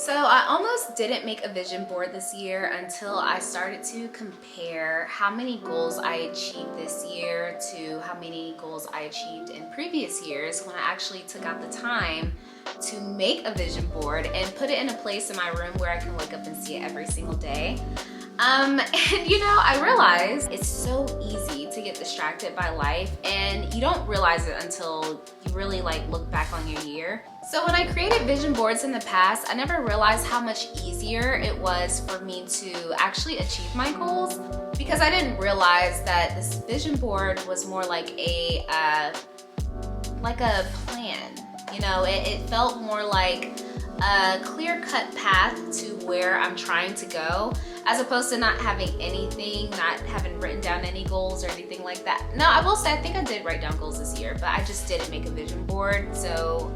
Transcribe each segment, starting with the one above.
So I almost didn't make a vision board this year until I started to compare how many goals I achieved this year to how many goals I achieved in previous years when I actually took out the time to make a vision board and put it in a place in my room where I can wake up and see it every single day. And you know, I realized it's so easy to get distracted by life and you don't realize it until you really look back on your year. So when I created vision boards in the past, I never realized how much easier it was for me to actually achieve my goals, because I didn't realize that this vision board was more like a plan. You know, it felt more like a clear-cut path to where I'm trying to go, as opposed to not having anything, not having written down any goals or anything like that. No, I will say I think I did write down goals this year, but I just didn't make a vision board. So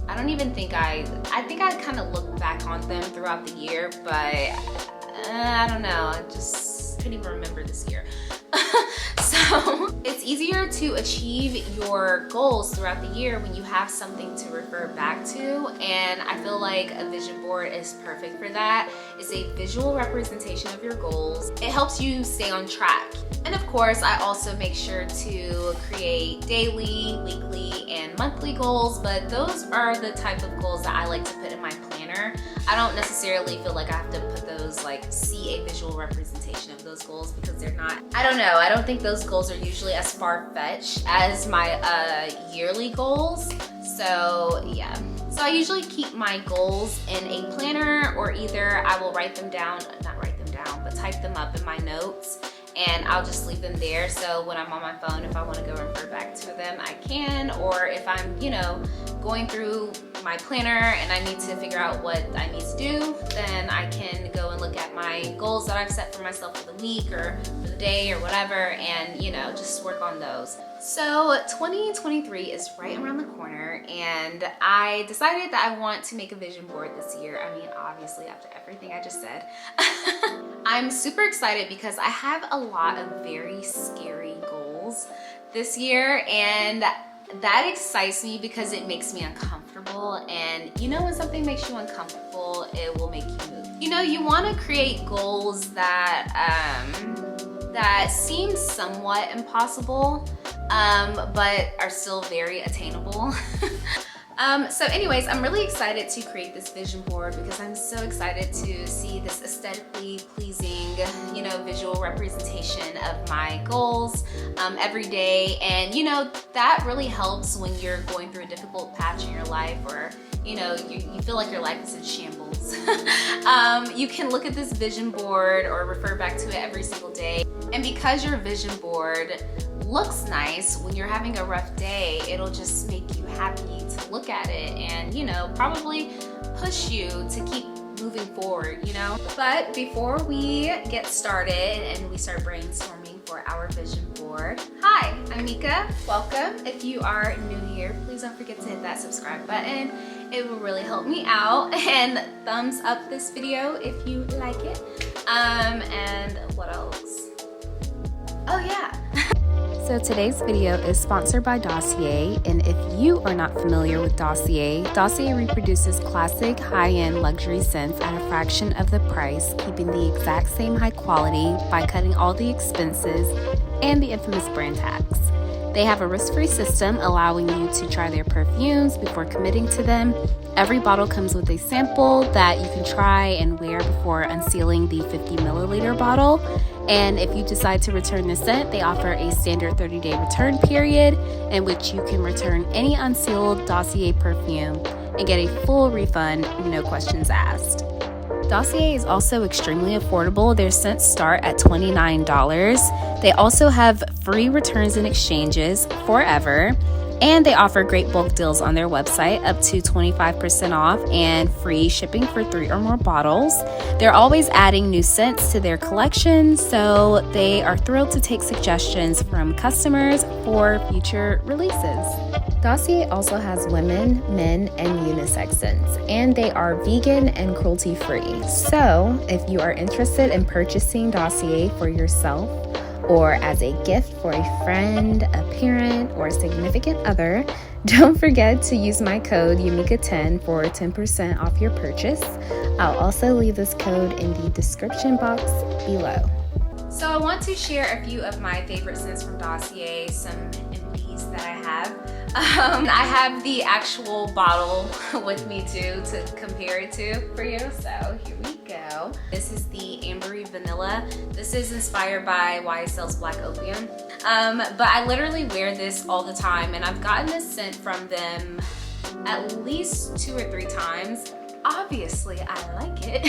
I don't even think I think I kind of looked back on them throughout the year, but I don't know, I just couldn't even remember this year. So it's easier to achieve your goals throughout the year when you have something to refer back to, and I feel like a vision board is perfect for that. It's a visual representation of your goals. It helps you stay on track. And of course, I also make sure to create daily, weekly, and monthly goals, but those are the type of goals that I like to put in my planner. I don't necessarily feel like I have to put those, see a visual representation of those goals, because they're not, I don't know, I don't think those goals are usually as far-fetched as my yearly goals. So yeah, so I usually keep my goals in a planner, or either I will write them down, not write them down, but type them up in my notes, and I'll just leave them there. So when I'm on my phone, if I want to go refer back to them, I can. Or if I'm, you know, going through my planner and I need to figure out what I need to do, then I can go and look at my goals that I've set for myself for the week or for the day or whatever, and, you know, just work on those. So 2023 is right around the corner, and I decided that I want to make a vision board this year. I mean, obviously, after everything I just said. I'm super excited because I have a lot of very scary goals this year, and that excites me because it makes me uncomfortable. And you know, when something makes you uncomfortable, it will make you move. You know, you want to create goals that that seem somewhat impossible, but are still very attainable. So anyways, I'm really excited to create this vision board because I'm so excited to see this aesthetically pleasing, you know, visual representation of my goals every day. And you know, that really helps when you're going through a difficult patch in your life, or you know, you feel like your life is in shambles. You can look at this vision board or refer back to it every single day. And because your vision board looks nice when you're having a rough day, it'll just make you happy to look at it, and you know, probably push you to keep moving forward, you know. But before we get started and we start brainstorming for our vision board, hi, I'm Meka. Welcome. If you are new here, please don't forget to hit that subscribe button. It will really help me out, and thumbs up this video if you like it. And what else? Oh yeah. So today's video is sponsored by Dossier, and if you are not familiar with Dossier, Dossier reproduces classic high-end luxury scents at a fraction of the price, keeping the exact same high quality by cutting all the expenses and the infamous brand tax. They have a risk-free system allowing you to try their perfumes before committing to them. Every bottle comes with a sample that you can try and wear before unsealing the 50 milliliter bottle. And if you decide to return the scent, they offer a standard 30-day return period in which you can return any unsealed Dossier perfume and get a full refund, no questions asked. Dossier is also extremely affordable. Their scents start at $29. They also have free returns and exchanges forever. And they offer great bulk deals on their website, up to 25% off and free shipping for 3 or more bottles. They're always adding new scents to their collection, so they are thrilled to take suggestions from customers for future releases. Dossier also has women, men, and unisex scents, and they are vegan and cruelty-free. So if you are interested in purchasing Dossier for yourself or as a gift for a friend, a parent, or a significant other, don't forget to use my code YUMIKA10 for 10% off your purchase. I'll also leave this code in the description box below. So I want to share a few of my favorite scents from Dossier, some MDs that I have. I have the actual bottle with me too to compare it to for you, so here we go. This is the Ambery Vanilla. This is inspired by YSL's Black Opium. But I literally wear this all the time, and I've gotten this scent from them at least 2 or 3 times. Obviously, I like it.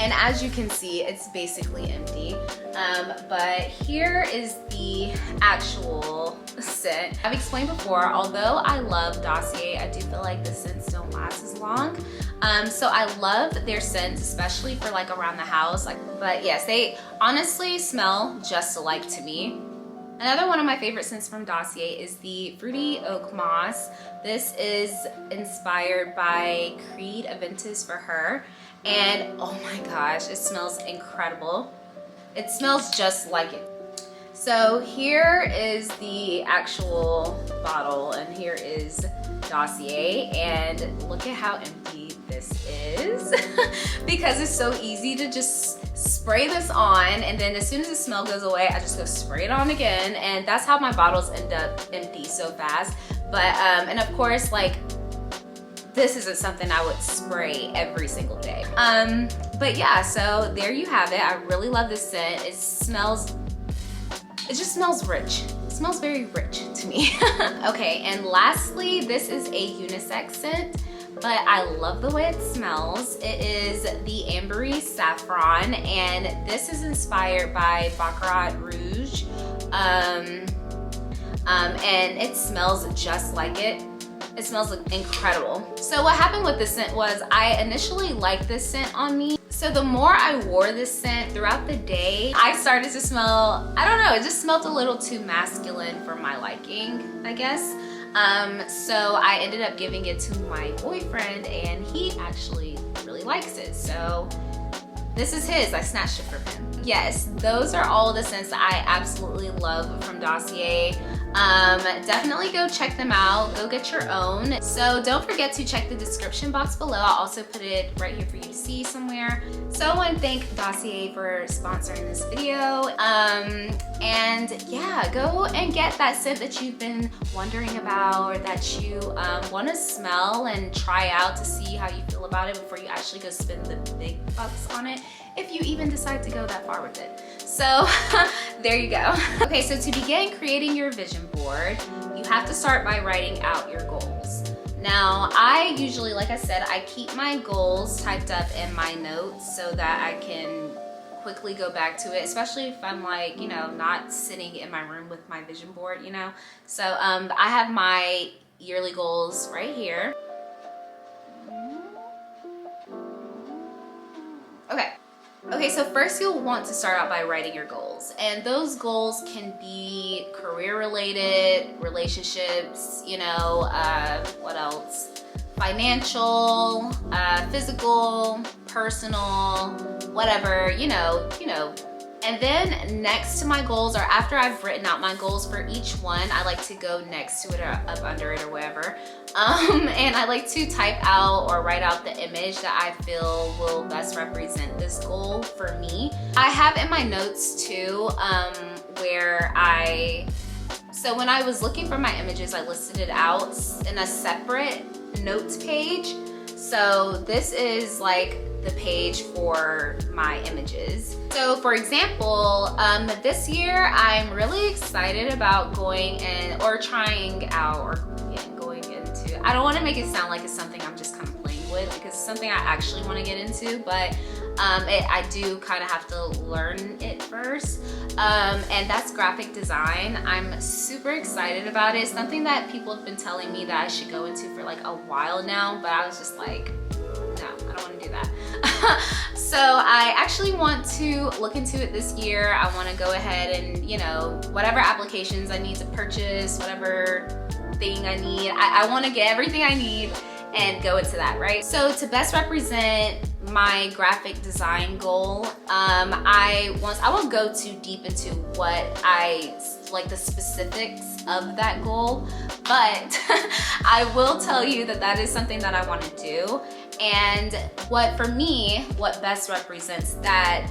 And as you can see, it's basically empty. But here is the actual scent. I've explained before, although I love Dossier, I do feel like the scents don't last as long. So I love their scents, especially for like around the house. But yes, they honestly smell just alike to me. Another one of my favorite scents from Dossier is the Fruity Oakmoss. This is inspired by Creed Aventus for her. And oh my gosh, it smells incredible. It smells just like it. So here is the actual bottle, and here is Dossier, and look at how empty this is. Because it's so easy to just spray this on, and then as soon as the smell goes away, I just go spray it on again, and that's how my bottles end up empty so fast. But and of course, like, this isn't something I would spray every single day. But yeah, so there you have it. I really love this scent. It just smells rich. It smells very rich to me. Okay, and lastly, this is a unisex scent, but I love the way it smells. It is the Ambery Saffron, and this is inspired by Baccarat Rouge. And it smells just like it. It smells incredible. So what happened with this scent was I initially liked this scent on me. So the more I wore this scent throughout the day, I started to smell, I don't know, it just smelled a little too masculine for my liking, I guess. So I ended up giving it to my boyfriend, and he actually really likes it. So this is his, I snatched it from him. Yes, those are all the scents that I absolutely love from Dossier. Definitely go check them out, go get your own. So don't forget to check the description box below. I'll also put it right here for you to see somewhere. So I want to thank Dossier for sponsoring this video. And yeah, go and get that scent that you've been wondering about, or that you want to smell and try out to see how you feel about it before you actually go spend the big bucks on it, if you even decide to go that far with it. So there you go. Okay, so to begin creating your vision board, you have to start by writing out your goals. Now, I usually, like I said, I keep my goals typed up in my notes so that I can quickly go back to it, especially if I'm like, you know, not sitting in my room with my vision board, you know. So I have my yearly goals right here. Okay, so first you'll want to start out by writing your goals, and those goals can be career related, relationships, you know, what else? Financial, physical, personal, whatever, you know. And then next to my goals, or after I've written out my goals for each one, I like to go next to it or up under it or wherever. And I like to type out or write out the image that I feel will best represent this goal for me. I have in my notes too, so when I was looking for my images, I listed it out in a separate notes page. So this is like the page for my images. So for example, this year I'm really excited about going into, I don't want to make it sound like it's something I'm just kind of playing with, because it's something I actually want to get into, but I do kind of have to learn it first. And that's graphic design. I'm super excited about it. It's something that people have been telling me that I should go into for like a while now, but I was just like, no, I don't want to do that. So I actually want to look into it this year. I want to go ahead and, you know, whatever applications I need to purchase, whatever thing I need, I want to get everything I need and go into that, right? So to best represent my graphic design goal, I won't go too deep into what the specifics of that goal, but I will tell you that is something that I want to do. And for me, what best represents that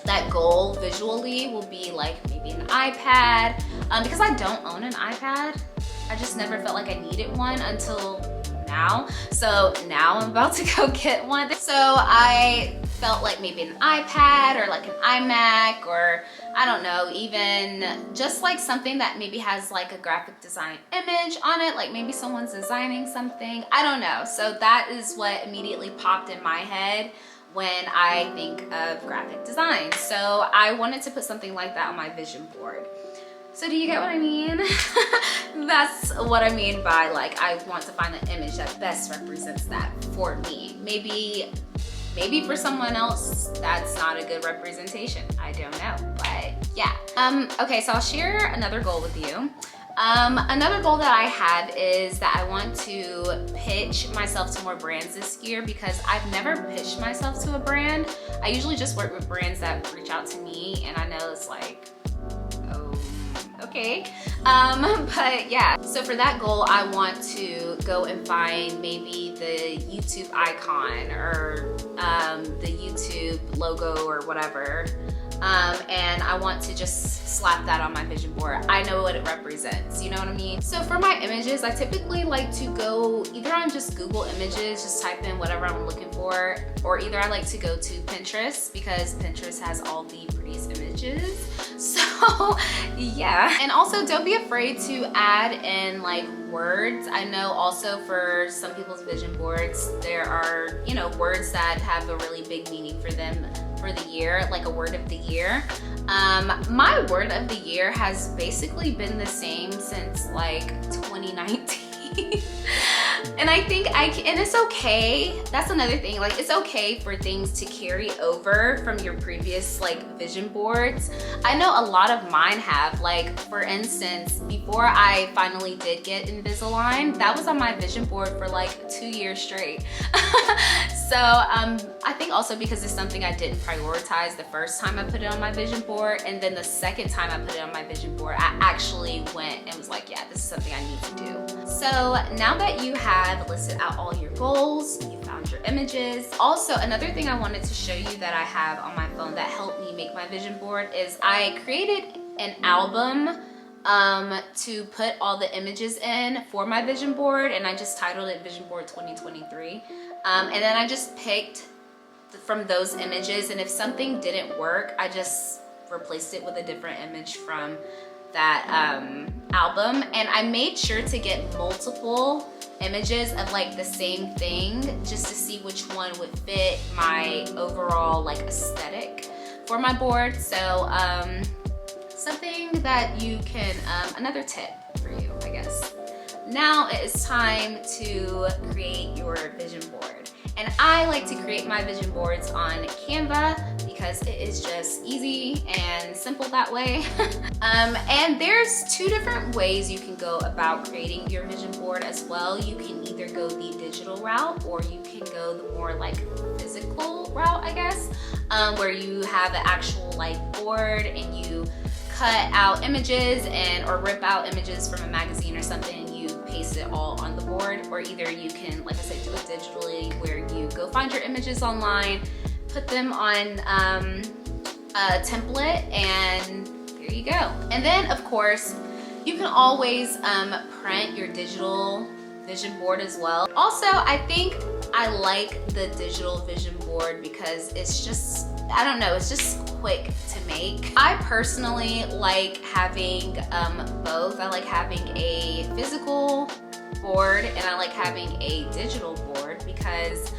that goal visually will be like maybe an iPad, because I don't own an iPad. I just never felt like I needed one until now. So now I'm about to go get one. So I felt like maybe an iPad or like an iMac, or I don't know, even just like something that maybe has like a graphic design image on it, like maybe someone's designing something, I don't know. So that is what immediately popped in my head when I think of graphic design. So I wanted to put something like that on my vision board. So do you get what I mean? That's what I mean by like, I want to find the image that best represents that for me. Maybe for someone else, that's not a good representation. I don't know, but yeah. Okay, so I'll share another goal with you. Another goal that I have is that I want to pitch myself to more brands this year, because I've never pitched myself to a brand. I usually just work with brands that reach out to me, and I know it's like, okay. But yeah, so for that goal, I want to go and find maybe the YouTube icon or the YouTube logo or whatever. And I want to just slap that on my vision board. I know what it represents, you know what I mean? So for my images, I typically like to go either on just Google Images, just type in whatever I'm looking for, or either I like to go to Pinterest, because Pinterest has all the prettiest images. So yeah. And also don't be afraid to add in like words. I know also for some people's vision boards, there are, you know, words that have a really big meaning for them for the year, like a word of the year. My word of the year has basically been the same since like 2019. And I think and it's okay. That's another thing. Like, it's okay for things to carry over from your previous like vision boards. I know a lot of mine have. Like, for instance, before I finally did get Invisalign, that was on my vision board for like 2 years straight. So I think also because it's something I didn't prioritize the first time I put it on my vision board, and then the second time I put it on my vision board, I actually went and was like, yeah, this is something I need to do. So now that you have listed out all your goals, you found your images. Also, another thing I wanted to show you that I have on my phone that helped me make my vision board is I created an album to put all the images in for my vision board, and I just titled it Vision Board 2023. And then I just picked from those images, and if something didn't work, I just replaced it with a different image from that album. And I made sure to get multiple images of like the same thing, just to see which one would fit my overall like aesthetic for my board. So something that you can, another tip for you, I guess. Now it is time to create your vision board. And I like to create my vision boards on Canva because it is just easy and simple that way. And there's two different ways you can go about creating your vision board as well. You can either go the digital route, or you can go the more like physical route, I guess, where you have an actual like board and you cut out images or rip out images from a magazine or something, and you paste it all on the board. Or either you can, like I said, do it digitally, where you go find your images online, put them on a template, and there you go. And then of course you can always print your digital vision board as well. Also, I think I like the digital vision board because it's just, I don't know, it's just quick to make. I personally like having both. I like having a physical board and I like having a digital board because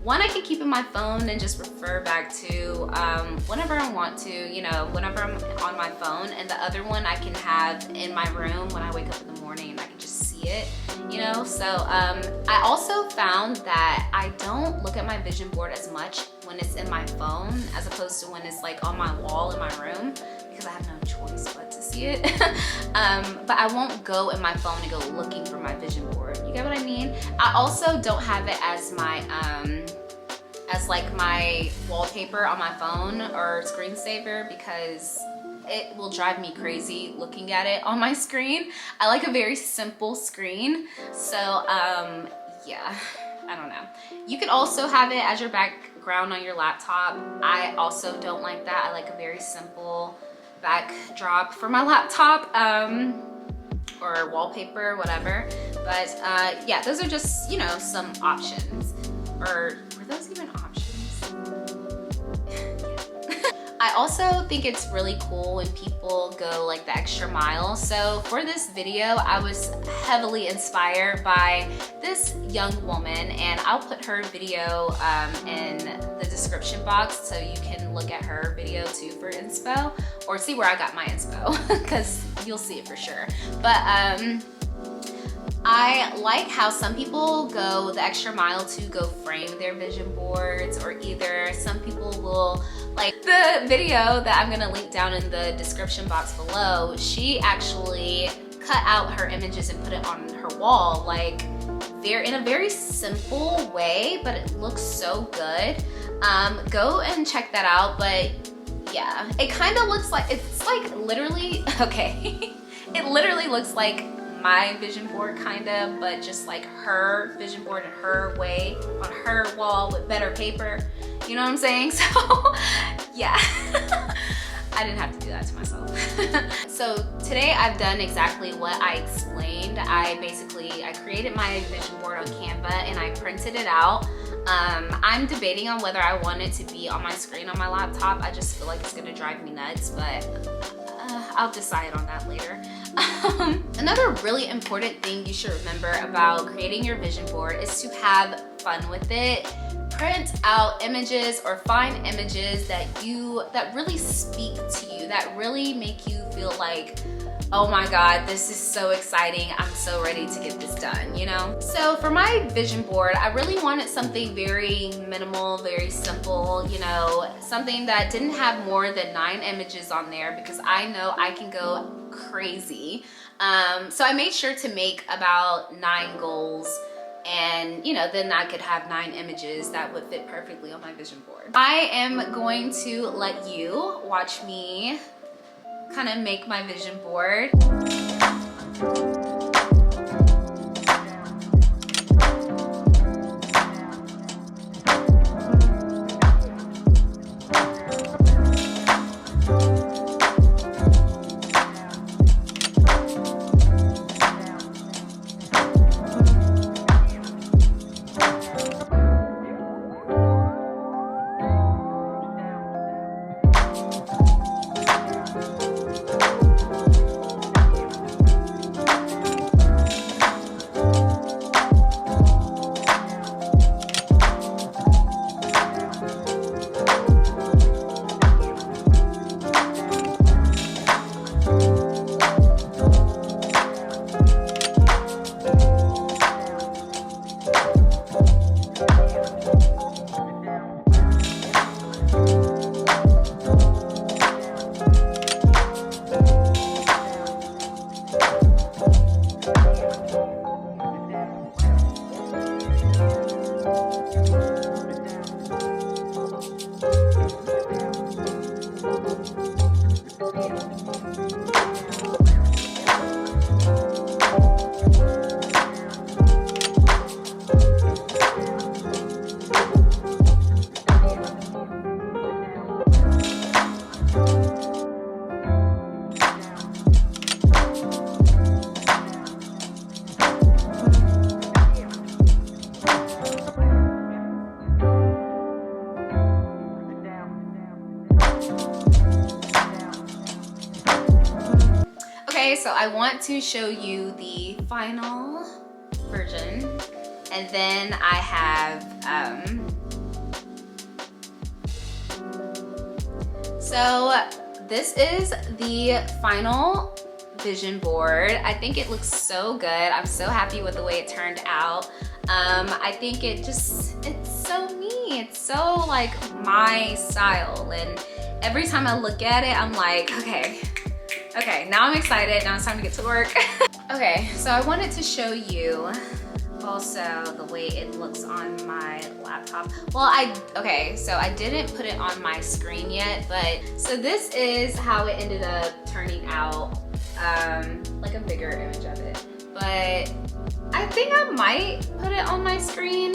one, I can keep in my phone and just refer back to whenever I want to, you know, whenever I'm on my phone. And the other one I can have in my room when I wake up in the morning and I can just see it, you know. So I also found that I don't look at my vision board as much when it's in my phone as opposed to when it's like on my wall in my room, because I have no choice but to see it. But I won't go in my phone and go looking for my vision board. You get what I mean? I also don't have it as my like my wallpaper on my phone or screensaver because it will drive me crazy looking at it on my screen. I like a very simple screen. So yeah, I don't know. You could also have it as your background on your laptop. I also don't like that. I like a very simple backdrop for my laptop, or wallpaper, whatever. But yeah, those are just, you know, some options. Or were those even options? I also think it's really cool when people go like the extra mile. So for this video, I was heavily inspired by this young woman, and I'll put her video in the description box so you can look at her video too for inspo, or see where I got my inspo, because you'll see it for sure. But I like how some people go the extra mile to go frame their vision boards, or either some people will, like the video that I'm gonna link down in the description box below, she actually cut out her images and put it on her wall. Like they're in a very simple way, but it looks so good. Go and check that out. But yeah, it kind of looks like, it's like literally, okay, it literally looks like my vision board kind of, but just like her vision board in her way on her wall with better paper. You know what I'm saying? So yeah, I didn't have to do that to myself. So today I've done exactly what I explained. I created my vision board on Canva and I printed it out. I'm debating on whether I want it to be on my screen on my laptop. I just feel like it's gonna drive me nuts, but I'll decide on that later. Another really important thing you should remember about creating your vision board is to have fun with it. Print out images or find images that really speak to you, that really make you feel like, oh my God, this is so exciting. I'm so ready to get this done, you know? So for my vision board, I really wanted something very minimal, very simple, you know, something that didn't have more than 9 images on there because I know I can go crazy. So I made sure to make about 9 goals, and you know, then I could have 9 images that would fit perfectly on my vision board. I am going to let you watch me kind of make my vision board. So I want to show you the final version, and then I have so this is the final vision board. I think it looks so good. I'm so happy with the way it turned out. I think it's so me. me. It's so like my style, and every time I look at it, I'm like, okay, now I'm excited. Now it's time to get to work. Okay, so I wanted to show you also the way it looks on my laptop. Well, so I didn't put it on my screen yet, but so this is how it ended up turning out, like a bigger image of it. But I think I might put it on my screen.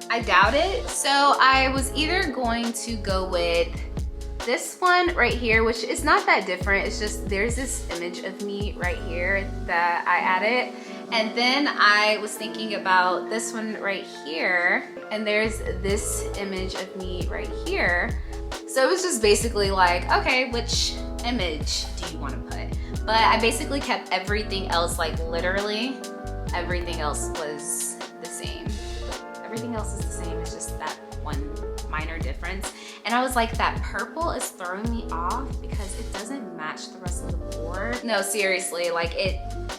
I doubt it. So I was either going to go with this one right here, which is not that different. It's just there's this image of me right here that I added. And then I was thinking about this one right here, and there's this image of me right here. So it was just basically like, okay, which image do you want to put? But I basically kept everything else, like literally everything else was the same. Everything else is the same, it's just that one minor difference. And I was like, that purple is throwing me off because it doesn't match the rest of the board. No, seriously, like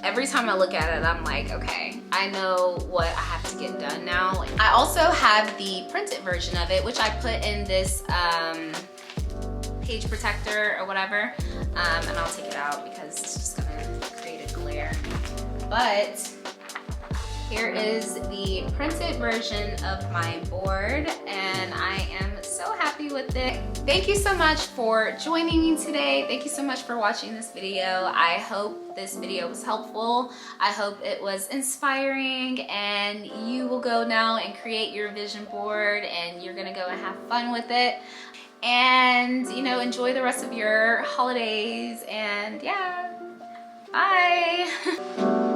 every time I look at it, I'm like, okay, I know what I have to get done now. I also have the printed version of it, which I put in this page protector or whatever, and I'll take it out because it's just gonna create a glare. But here is the printed version of my board, and I am so happy with it. Thank you so much for joining me today. Thank you so much for watching this video. I hope this video was helpful. I hope it was inspiring, and you will go now and create your vision board, and you're gonna go and have fun with it. And, you know, enjoy the rest of your holidays, and yeah, bye.